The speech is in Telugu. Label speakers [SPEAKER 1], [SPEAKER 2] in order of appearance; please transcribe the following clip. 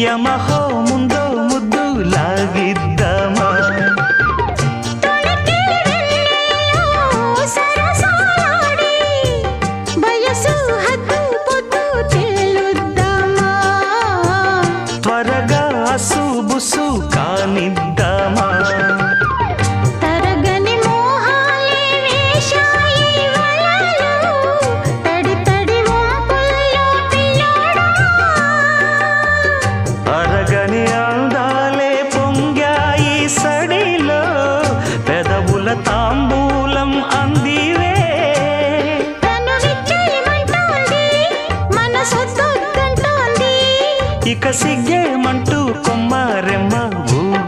[SPEAKER 1] యమహో ముందో ముద్దు లాగిద్దామా త్వరగా అసుబుసు కానిద్దామా అరగని అందాలే పొంగాయి సడే